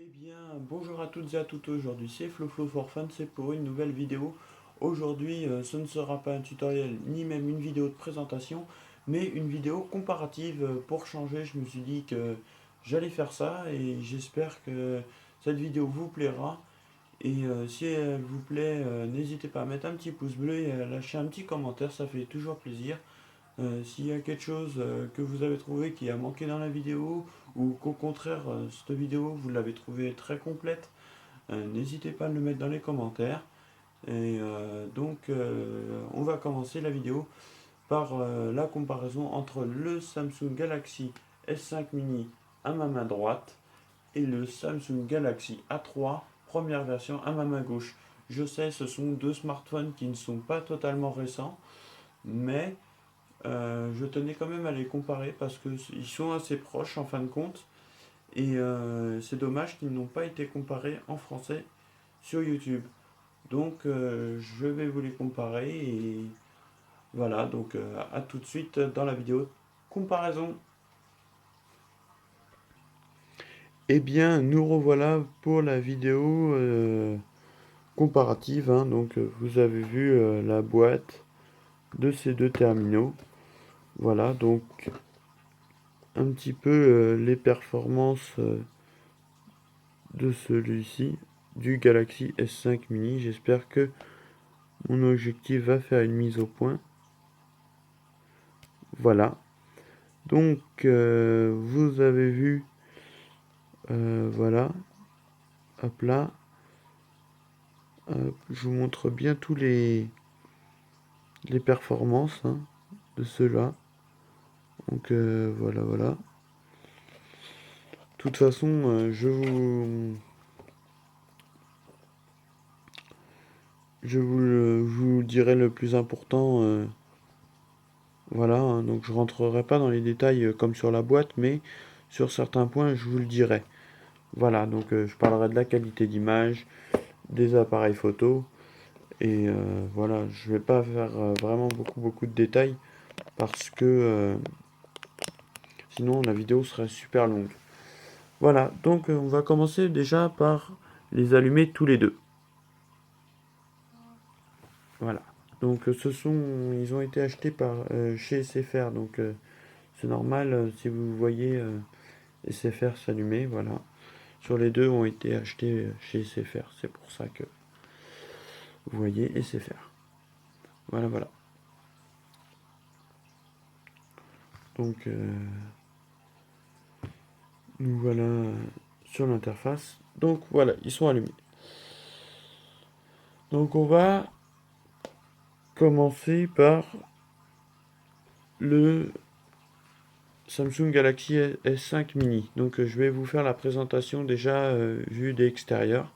Eh bien, bonjour à toutes et à tous, aujourd'hui c'est FloFlo4Fun, c'est pour une nouvelle vidéo. Aujourd'hui, ce ne sera pas un tutoriel ni même une vidéo de présentation, mais une vidéo comparative pour changer. Je me suis dit que j'allais faire ça et j'espère que cette vidéo vous plaira. Et si elle vous plaît, n'hésitez pas à mettre un petit pouce bleu et à lâcher un petit commentaire, ça fait toujours plaisir. S'il y a quelque chose que vous avez trouvé qui a manqué dans la vidéo, ou qu'au contraire, cette vidéo, vous l'avez trouvée très complète, n'hésitez pas à le mettre dans les commentaires. Et on va commencer la vidéo par la comparaison entre le Samsung Galaxy S5 mini à ma main droite et le Samsung Galaxy A3 première version à ma main gauche. Je sais, ce sont deux smartphones qui ne sont pas totalement récents, mais je tenais quand même à les comparer parce qu'ils sont assez proches en fin de compte. Et c'est dommage qu'ils n'ont pas été comparés en français sur YouTube. Donc je vais vous les comparer et voilà, donc à tout de suite dans la vidéo comparaison. Eh bien, nous revoilà pour la vidéo comparative, hein. Donc vous avez vu la boîte de ces deux terminaux. Voilà, donc un petit peu les performances de celui-ci, du Galaxy S5 mini. J'espère que mon objectif va faire une mise au point. Voilà. Donc, vous avez vu, voilà, hop là. Hop, je vous montre bien tous les performances, hein, de ceux-là. Donc, voilà, voilà. De toute façon, je vous dirai le plus important. Voilà, hein, donc je rentrerai pas dans les détails comme sur la boîte, mais sur certains points, je vous le dirai. Voilà, donc je parlerai de la qualité d'image, des appareils photo, et voilà, je vais pas faire vraiment beaucoup de détails, parce que sinon la vidéo serait super longue. Voilà, donc on va commencer déjà par les allumer tous les deux. Voilà. Donc ils ont été achetés par chez SFR, donc c'est normal si vous voyez SFR s'allumer, voilà. Sur les deux ont été achetés chez SFR, c'est pour ça que vous voyez SFR. Voilà, voilà. Donc nous voilà sur l'interface. Donc voilà, ils sont allumés. Donc on va commencer par le Samsung Galaxy S5 mini. Donc je vais vous faire la présentation déjà vue d'extérieur.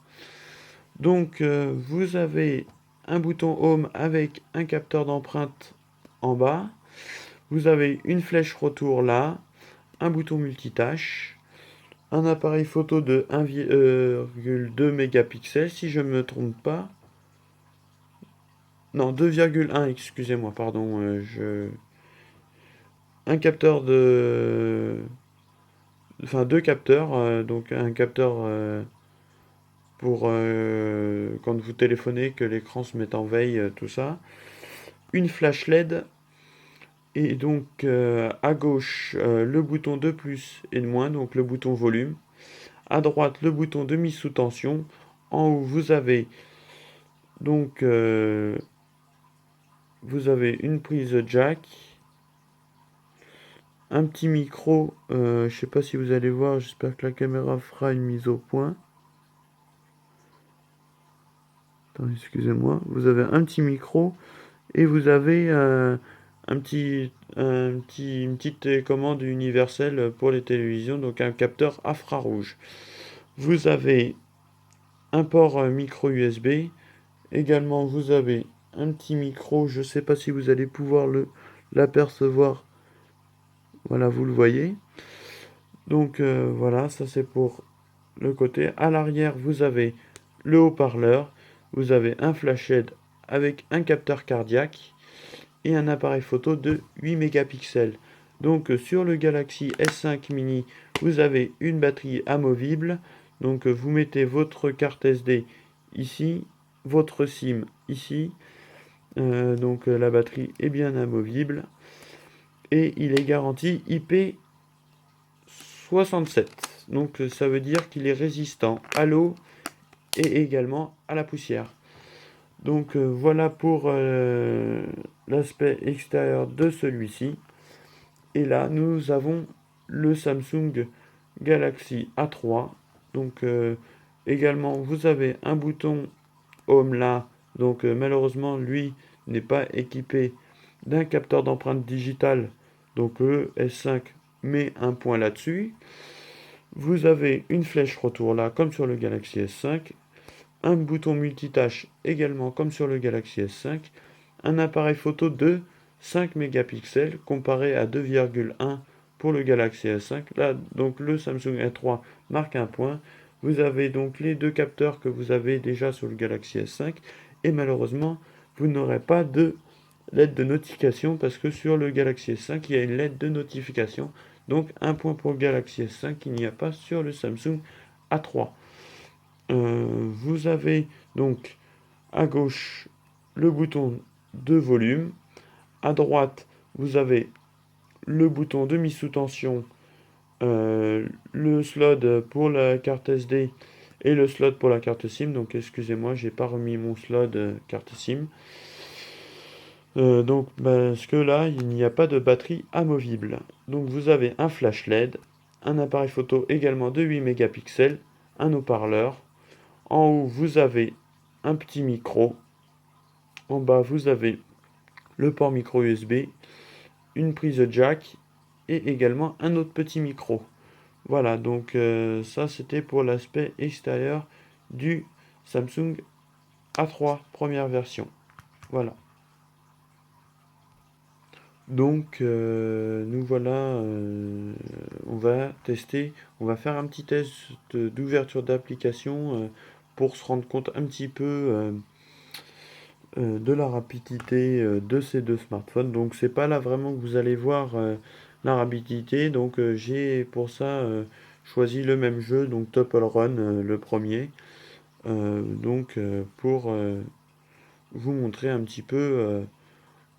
Donc vous avez un bouton Home avec un capteur d'empreinte en bas. Vous avez une flèche retour là, un bouton multitâche, un appareil photo de 1,2 mégapixels si je ne me trompe pas. Non, 2,1, excusez-moi, pardon. Un capteur de... Enfin, deux capteurs. Donc un capteur pour quand vous téléphonez, que l'écran se mette en veille, tout ça. Une flash LED. Et donc à gauche, le bouton de plus et de moins, donc le bouton volume. À droite, le bouton de mise sous tension. En haut, vous avez donc vous avez une prise jack, un petit micro, je sais pas si vous allez voir, j'espère que la caméra fera une mise au point. Attends, excusez-moi, vous avez un petit micro et vous avez une petite commande universelle pour les télévisions, donc un capteur infrarouge. Vous avez un port micro USB. Également, vous avez un petit micro, je ne sais pas si vous allez pouvoir l'apercevoir. Voilà, vous le voyez. Donc voilà, ça c'est pour le côté. À l'arrière, vous avez le haut-parleur, vous avez un flash LED avec un capteur cardiaque et un appareil photo de 8 mégapixels. Donc sur le Galaxy S5 mini, vous avez une batterie amovible Donc vous mettez votre carte SD ici, votre SIM ici. Donc la batterie est bien amovible et il est garanti IP67. Donc ça veut dire qu'il est résistant à l'eau et également à la poussière. Donc voilà pour l'aspect extérieur de celui-ci. Et là, nous avons le Samsung Galaxy A3. Donc également, vous avez un bouton Home là. Donc malheureusement, lui n'est pas équipé d'un capteur d'empreinte digitale. Donc le S5 met un point là-dessus. Vous avez une flèche retour là, comme sur le Galaxy S5. Un bouton multitâche également comme sur le Galaxy S5. Un appareil photo de 5 mégapixels comparé à 2,1 pour le Galaxy S5. Là, donc le Samsung A3 marque un point. Vous avez donc les deux capteurs que vous avez déjà sur le Galaxy S5. Et malheureusement, vous n'aurez pas de LED de notification parce que sur le Galaxy S5, il y a une LED de notification. Donc un point pour le Galaxy S5 qu'il n'y a pas sur le Samsung A3. Vous avez donc à gauche le bouton de volume. À droite, vous avez le bouton de mise sous tension, le slot pour la carte SD et le slot pour la carte SIM. Donc excusez-moi, j'ai pas remis mon slot carte SIM. Donc parce que là, il n'y a pas de batterie amovible. Donc vous avez un flash LED, un appareil photo également de 8 mégapixels, un haut-parleur. En haut, vous avez un petit micro. En bas, vous avez le port micro USB, une prise jack et également un autre petit micro. Voilà, donc ça c'était pour l'aspect extérieur du Samsung A3 première version. Voilà. Donc nous voilà, on va tester, on va faire un petit test d'ouverture d'application pour se rendre compte un petit peu de la rapidité de ces deux smartphones. Donc c'est pas là vraiment que vous allez voir la rapidité. Donc j'ai pour ça choisi le même jeu, donc Temple Run, le premier. Pour vous montrer un petit peu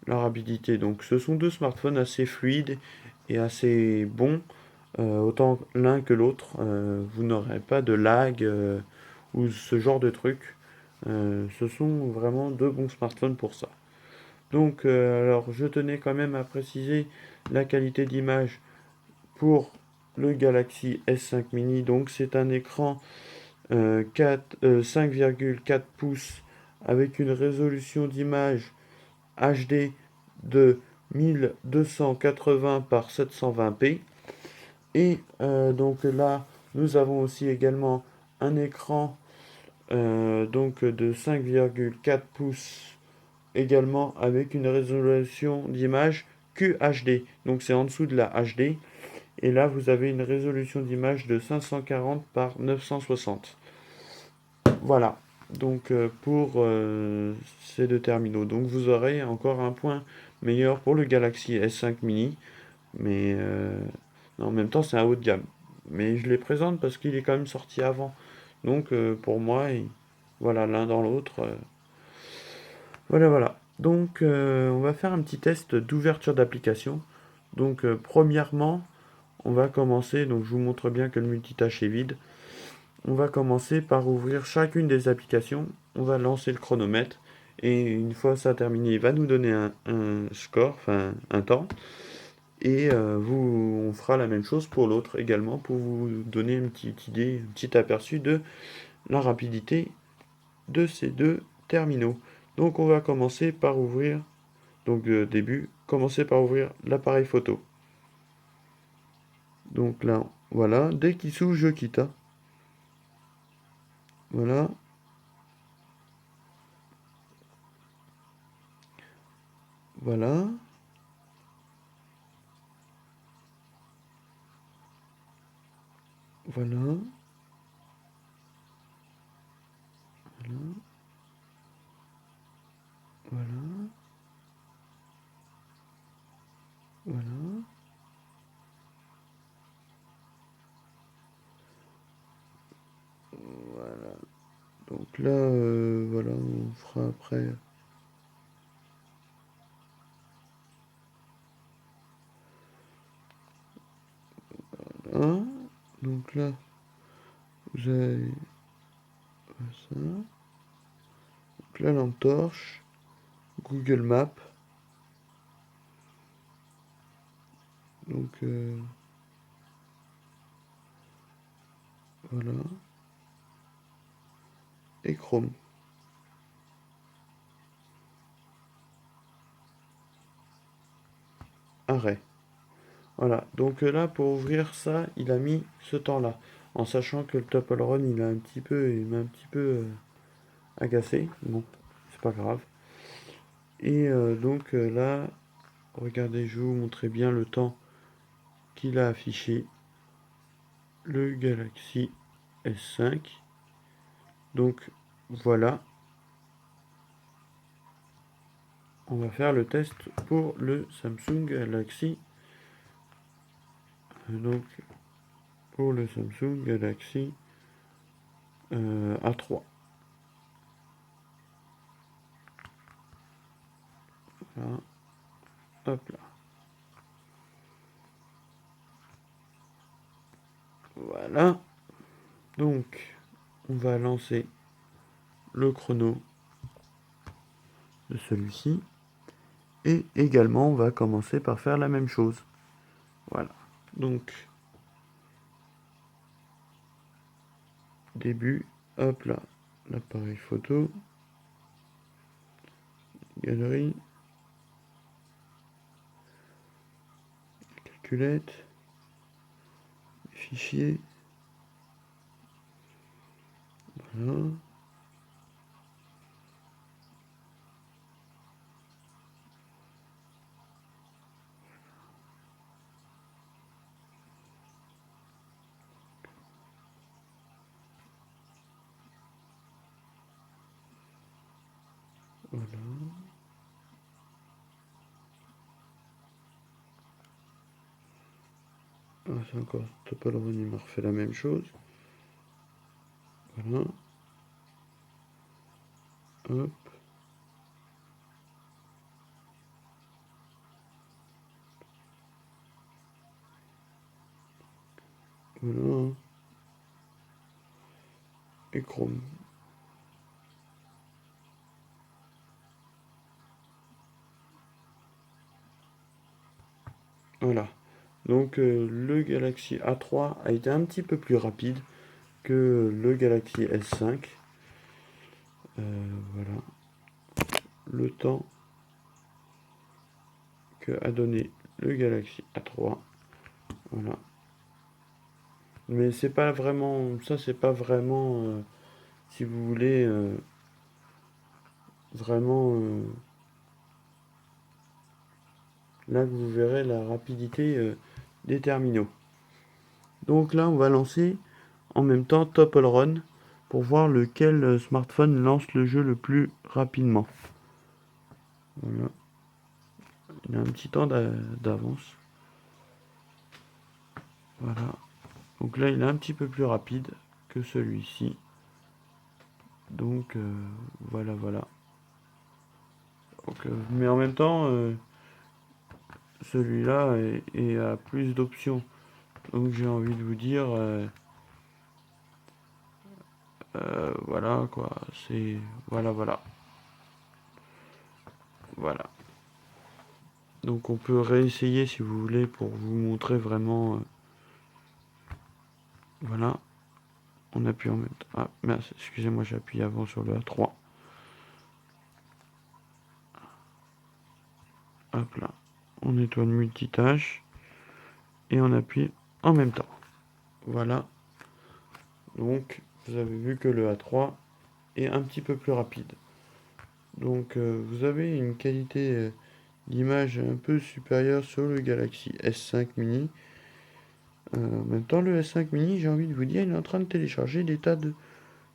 la rapidité. Donc ce sont deux smartphones assez fluides et assez bons, autant l'un que l'autre. Vous n'aurez pas de lag ou ce genre de trucs. Ce sont vraiment deux bons smartphones pour ça. Donc, alors, je tenais quand même à préciser la qualité d'image pour le Galaxy S5 mini. Donc, c'est un écran 5,4 pouces avec une résolution d'image HD de 1280 par 720p. Et donc là, nous avons aussi également un écran donc de 5,4 pouces également avec une résolution d'image QHD. Donc c'est en dessous de la HD. Et là, vous avez une résolution d'image de 540 par 960. Voilà. Donc pour ces deux terminaux. Donc vous aurez encore un point meilleur pour le Galaxy S5 mini. Mais en même temps, c'est un haut de gamme. Mais je les présente parce qu'il est quand même sorti avant. Donc pour moi, voilà, l'un dans l'autre. Voilà, voilà. Donc, on va faire un petit test d'ouverture d'application. Donc, premièrement, on va commencer. Donc, je vous montre bien que le multitâche est vide. On va commencer par ouvrir chacune des applications. On va lancer le chronomètre. Et une fois ça terminé, il va nous donner un score, enfin un temps. Et on fera la même chose pour l'autre également pour vous donner une petite idée, un petit aperçu de la rapidité de ces deux terminaux. Donc on va commencer par ouvrir, donc début, commencer par ouvrir l'appareil photo. Donc là, voilà, dès qu'il s'ouvre, je quitte, hein. Voilà, voilà, voilà, voilà, voilà, voilà. là, voilà, on fera après. Voilà. Donc là, vous avez ça. Donc là, lampe torche, Google Maps. Donc voilà. Et Chrome. Arrêt. Voilà. Donc là, pour ouvrir ça, il a mis ce temps-là. En sachant que le Topple Run, il m'a un petit peu agacé. Bon, c'est pas grave. Et donc là, regardez, je vais vous montrer bien le temps qu'il a affiché. Le Galaxy S5. Donc voilà. On va faire le test pour le Samsung Galaxy. Donc pour le Samsung Galaxy A3. Voilà. Hop là. Voilà. Donc on va lancer le chrono de celui-ci. Et également on va commencer par faire la même chose. Voilà. Donc début. Hop là. L'appareil photo. Galerie. Calculette. Fichier. Voilà. Voilà. Ah, c'est encore Topple Run, il m'a refait la même chose. Voilà. Hop. Voilà. Et Chrome. Voilà. Donc le Galaxy A3 a été un petit peu plus rapide que le Galaxy S5. Voilà. Le temps que a donné le Galaxy A3. Voilà. Mais c'est pas vraiment. Ça, c'est pas vraiment. Si vous voulez. Vraiment. Là que vous verrez la rapidité des terminaux. Donc là, on va lancer en même temps Topple Run pour voir lequel smartphone lance le jeu le plus rapidement. Voilà. Il a un petit temps d'avance. Voilà. Donc là, il est un petit peu plus rapide que celui-ci. Donc voilà, voilà. Donc, mais en même temps, celui-là a plus d'options. Donc j'ai envie de vous dire, voilà quoi. C'est voilà, voilà, voilà. Donc on peut réessayer si vous voulez pour vous montrer vraiment. Voilà. On appuie en même temps. Ah, mince, excusez-moi, j'ai appuyé avant sur le A3. Hop là. On étoile multitâche. Et on appuie en même temps. Voilà. Donc, vous avez vu que le A3 est un petit peu plus rapide. Donc, vous avez une qualité d'image un peu supérieure sur le Galaxy S5 mini. En même temps, le S5 mini, j'ai envie de vous dire, il est en train de télécharger des tas de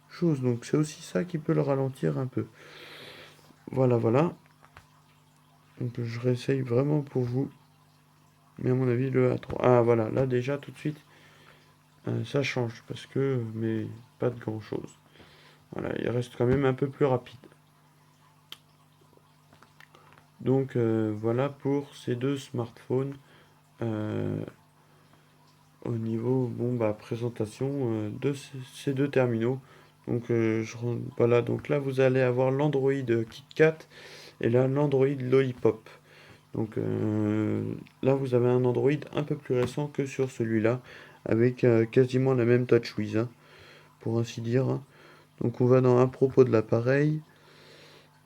choses. Donc, c'est aussi ça qui peut le ralentir un peu. Voilà, voilà. Donc, je réessaye vraiment pour vous. Mais à mon avis, le A3. Ah, voilà. Là, déjà, tout de suite, ça change. Mais pas de grand chose. Voilà, il reste quand même un peu plus rapide. Donc voilà pour ces deux smartphones. Au niveau présentation de ces deux terminaux. Donc voilà, donc là vous allez avoir l'Android KitKat et là l'Android Lollipop. Donc là vous avez un Android un peu plus récent que sur celui-là, avec quasiment la même TouchWiz, hein, pour ainsi dire, hein. Donc on va dans à propos de l'appareil.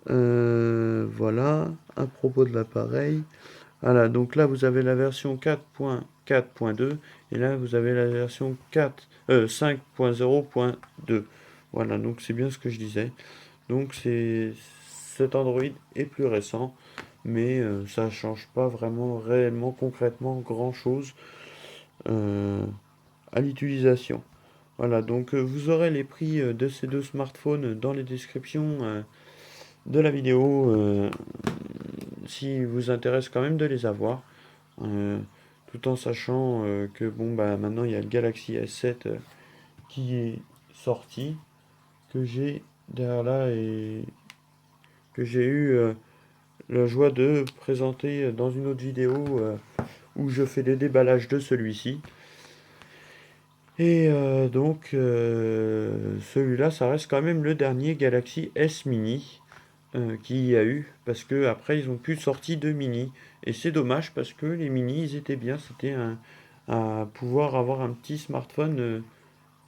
Voilà, à propos de l'appareil. Voilà, donc là vous avez la version 4.4.2 et là vous avez la version 5.0.2. Voilà, donc c'est bien ce que je disais. Donc cet Android est plus récent, mais ça change pas vraiment réellement concrètement grand chose à l'utilisation. Voilà, donc vous aurez les prix de ces deux smartphones dans les descriptions de la vidéo si vous intéresse quand même de les avoir. Euh, Tout en sachant que maintenant il y a le Galaxy S7 qui est sorti, que j'ai derrière là et que j'ai eu la joie de présenter dans une autre vidéo où je fais des déballages de celui-ci. Et celui-là, ça reste quand même le dernier Galaxy S Mini qu'il y a eu, parce que après ils ont plus de sortie de mini. Et c'est dommage parce que les mini, ils étaient bien, c'était à pouvoir avoir un petit smartphone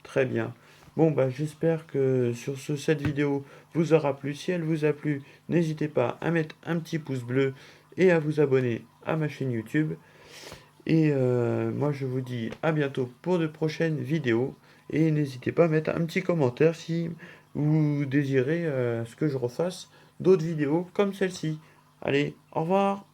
très bien. Bon, j'espère que sur cette vidéo vous aura plu. Si elle vous a plu, n'hésitez pas à mettre un petit pouce bleu et à vous abonner à ma chaîne YouTube. Et moi, je vous dis à bientôt pour de prochaines vidéos. Et n'hésitez pas à mettre un petit commentaire si vous désirez ce que je refasse d'autres vidéos comme celle-ci. Allez, au revoir!